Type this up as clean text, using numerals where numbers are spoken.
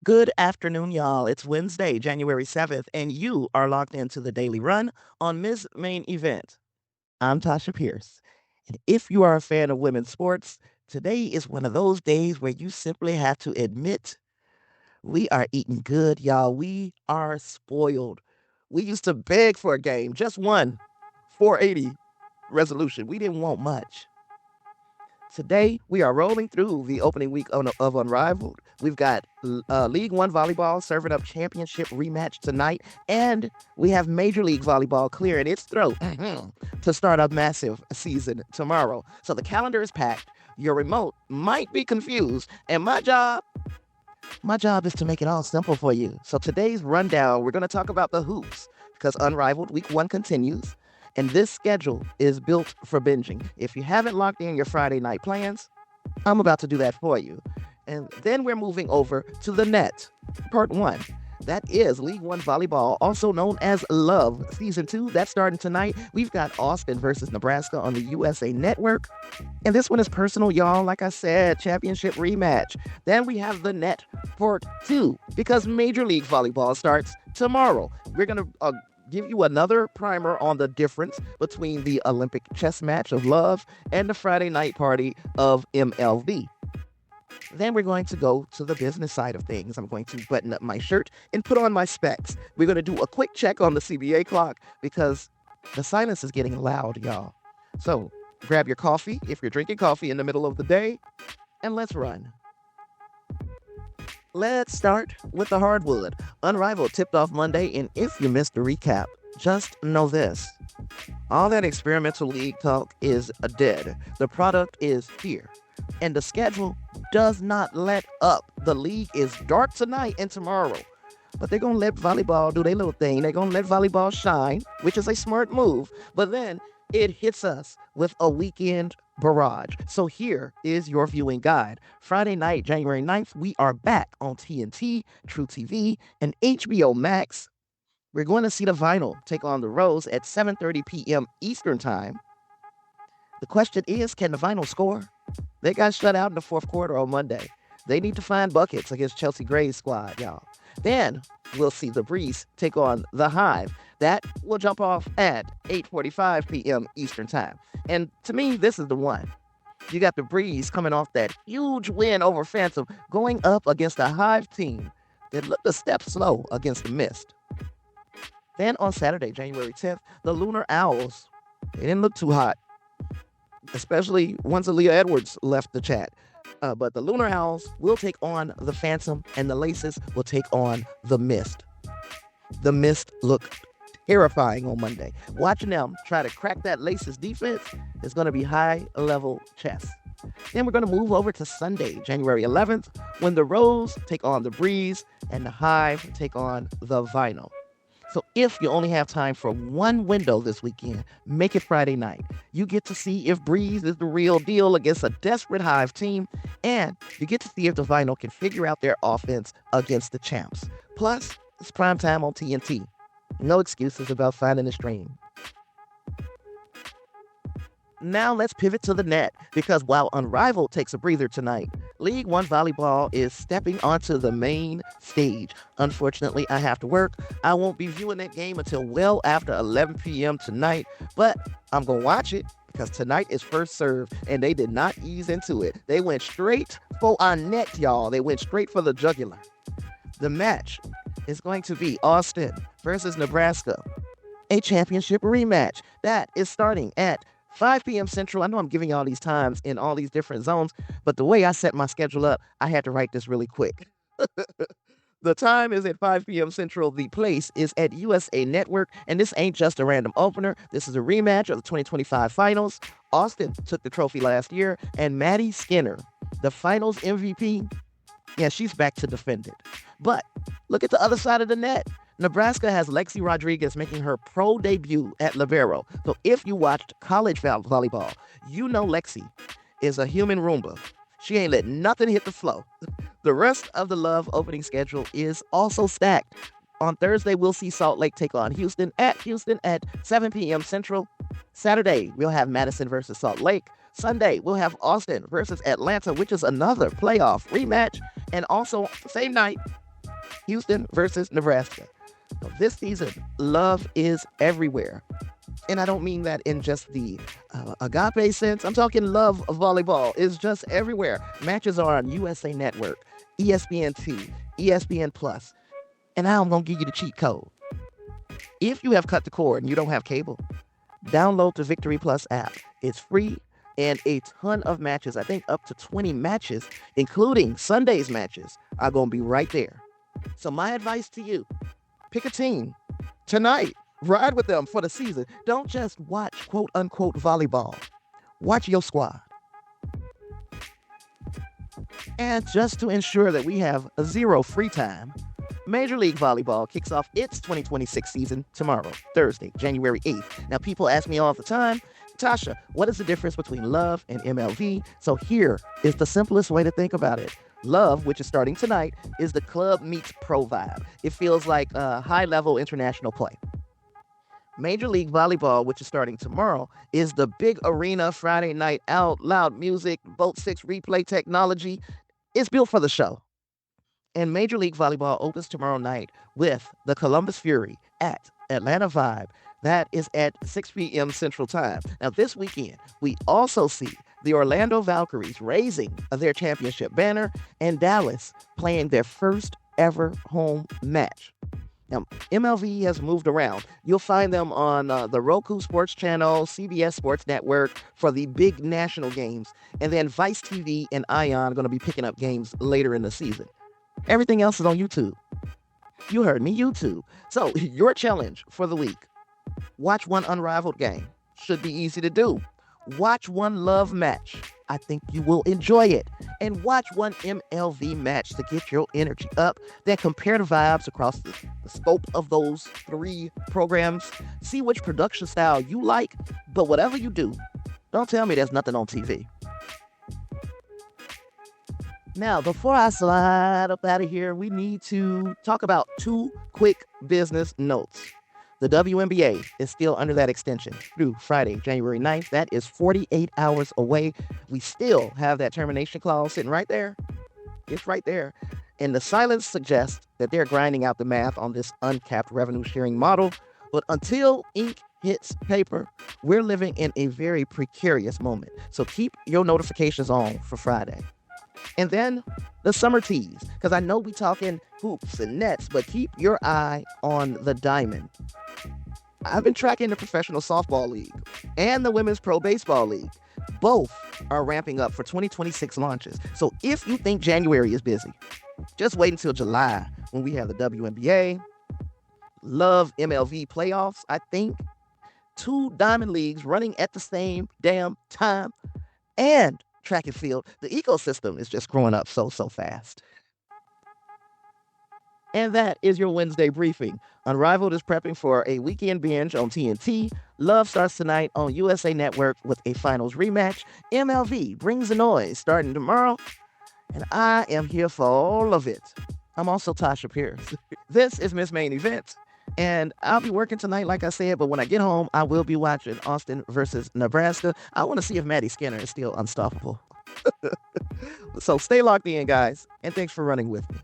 Good afternoon, y'all. It's Wednesday, January 7th, and you are locked into the Daily Run on Ms. Main Event. I'm Tasha Pierce. And if you are a fan of women's sports, today is one of those days where you simply have to admit we are eating good, y'all. We are spoiled. We used to beg for a game, just one 480 resolution. We didn't want much. Today, we are rolling through the opening week of Unrivaled. We've got League One Volleyball serving up championship rematch tonight, and we have Major League Volleyball clearing its throat to start a massive season tomorrow. So the calendar is packed. Your remote might be confused, and my job is to make it all simple for you. So today's rundown, we're going to talk about the hoops because Unrivaled Week 1 continues. And this schedule is built for binging. If you haven't locked in your Friday night plans, I'm about to do that for you. And then we're moving over to the net, part 1. That is League One Volleyball, also known as Love Season 2. That's starting tonight. We've got Austin versus Nebraska on the USA Network. And this one is personal, y'all. Like I said, championship rematch. Then we have the net, part 2, because Major League Volleyball starts tomorrow. We're going to give you another primer on the difference between the Olympic chess match of Love and the Friday night party of MLV. Then we're going to go to the business side of things. I'm going to button up my shirt and put on my specs. We're going to do a quick check on the CBA clock because the silence is getting loud, y'all. So grab your coffee if you're drinking coffee in the middle of the day, and let's run. Let's start with the hardwood. Unrivaled tipped off Monday, and if you missed the recap, just know this. All that experimental league talk is dead. The product is here. And the schedule does not let up. The league is dark tonight and tomorrow. But they're going to let volleyball do their little thing. They're going to let volleyball shine, which is a smart move. But then it hits us with a weekend barrage. So here is your viewing guide. Friday night, January 9th, we are back on TNT, True TV, and HBO Max. We're going to see the Vinyl take on the Rose at 7:30 p.m. Eastern Time. The question is, can the Vinyl score? They got shut out in the fourth quarter on Monday. They need to find buckets against Chelsea Gray's squad, y'all. Then we'll see the Breeze take on the Hive. That will jump off at 8:45 p.m. Eastern Time. And to me, this is the one. You got the Breeze coming off that huge win over Phantom, going up against a Hive team that looked a step slow against the Mist. Then on Saturday, January 10th, the Lunar Owls, they didn't look too hot, especially once Aaliyah Edwards left the chat. But the Lunar Owls will take on the Phantom, and the Laces will take on the Mist. The Mist looked terrifying on Monday. Watching them try to crack that Laces defense is going to be high-level chess. Then we're going to move over to Sunday, January 11th, when the Rose take on the Breeze and the Hive take on the Vinyl. So if you only have time for one window this weekend, make it Friday night. You get to see if Breeze is the real deal against a desperate Hive team, and you get to see if the Vinyl can figure out their offense against the champs. Plus, it's prime time on TNT. No excuses about finding the stream. Now let's pivot to the net, because while Unrivaled takes a breather tonight, League One Volleyball is stepping onto the main stage. Unfortunately, I have to work. I won't be viewing that game until well after 11 p.m. tonight, but I'm going to watch it because tonight is First Serve, and they did not ease into it. They went straight for our neck, y'all. They went straight for the jugular. The match is going to be Austin versus Nebraska, a championship rematch. That is starting at 5 p.m. Central. I know I'm giving y'all these times in all these different zones, but the way I set my schedule up, I had to write this really quick. The time is at 5 p.m. Central. The place is at USA Network, and this ain't just a random opener. This is a rematch of the 2025 finals. Austin took the trophy last year, and Maddie Skinner, the finals MVP, yeah, she's back to defend it. But look at the other side of the net. Nebraska has Lexi Rodriguez making her pro debut at libero. So if you watched college volleyball, you know Lexi is a human Roomba. She ain't let nothing hit the flow. The rest of the Love opening schedule is also stacked. On Thursday, we'll see Salt Lake take on Houston at 7 p.m. Central. Saturday, we'll have Madison versus Salt Lake. Sunday, we'll have Austin versus Atlanta, which is another playoff rematch. And also, same night, Houston versus Nebraska. So this season, love is everywhere. And I don't mean that in just the agape sense. I'm talking love of volleyball is just everywhere. Matches are on USA Network, ESPN2, ESPN Plus. And now I'm going to give you the cheat code. If you have cut the cord and you don't have cable, download the Victory Plus app. It's free and a ton of matches. I think up to 20 matches, including Sunday's matches, are going to be right there. So my advice to you, pick a team tonight. Ride with them for the season. Don't just watch quote unquote volleyball. Watch your squad. And just to ensure that we have zero free time, Major League Volleyball kicks off its 2026 season tomorrow, Thursday, January 8th. Now, people ask me all the time, Tasha, what is the difference between Love and MLV? So here is the simplest way to think about it. Love, which is starting tonight, is the club meets pro vibe. It feels like a high-level international play. Major League Volleyball, which is starting tomorrow, is the big arena Friday night out, loud music, Boat 6 replay technology. It's built for the show. And Major League Volleyball opens tomorrow night with the Columbus Fury at Atlanta Vibe. That is at 6 p.m. Central Time. Now, this weekend, we also see the Orlando Valkyries raising their championship banner and Dallas playing their first ever home match. Now, MLV has moved around. You'll find them on the Roku Sports Channel, CBS Sports Network for the big national games. And then Vice TV and Ion are going to be picking up games later in the season. Everything else is on YouTube. You heard me, YouTube. So your challenge for the week, watch one Unrivaled game. Should be easy to do. Watch one Love match. I think you will enjoy it. And watch one MLV match to get your energy up. Then compare the vibes across the scope of those 3 programs. See which production style you like. But whatever you do, don't tell me there's nothing on TV. Now, before I slide up out of here, we need to talk about 2 quick business notes. The WNBA is still under that extension through Friday, January 9th. That is 48 hours away. We still have that termination clause sitting right there. It's right there. And the silence suggests that they're grinding out the math on this uncapped revenue sharing model. But until ink hits paper, we're living in a very precarious moment. So keep your notifications on for Friday. And then the summer tease, because I know we talking hoops and nets, but keep your eye on the diamond. I've been tracking the Professional Softball League and the Women's Pro Baseball League. Both are ramping up for 2026 launches. So if you think January is busy, just wait until July when we have the WNBA, Love MLV playoffs. I think 2 diamond leagues running at the same damn time, and track and field. The ecosystem is just growing up so fast. And that is your Wednesday briefing. Unrivaled is prepping for a weekend binge on TNT. Love starts tonight on USA Network with a finals rematch. MLV brings the noise starting tomorrow. And I am here for all of it. I'm also Tasha Pierce. This is Miss Main Event. And I'll be working tonight, like I said, but when I get home, I will be watching Austin versus Nebraska. I want to see if Maddie Skinner is still unstoppable. So stay locked in, guys, and thanks for running with me.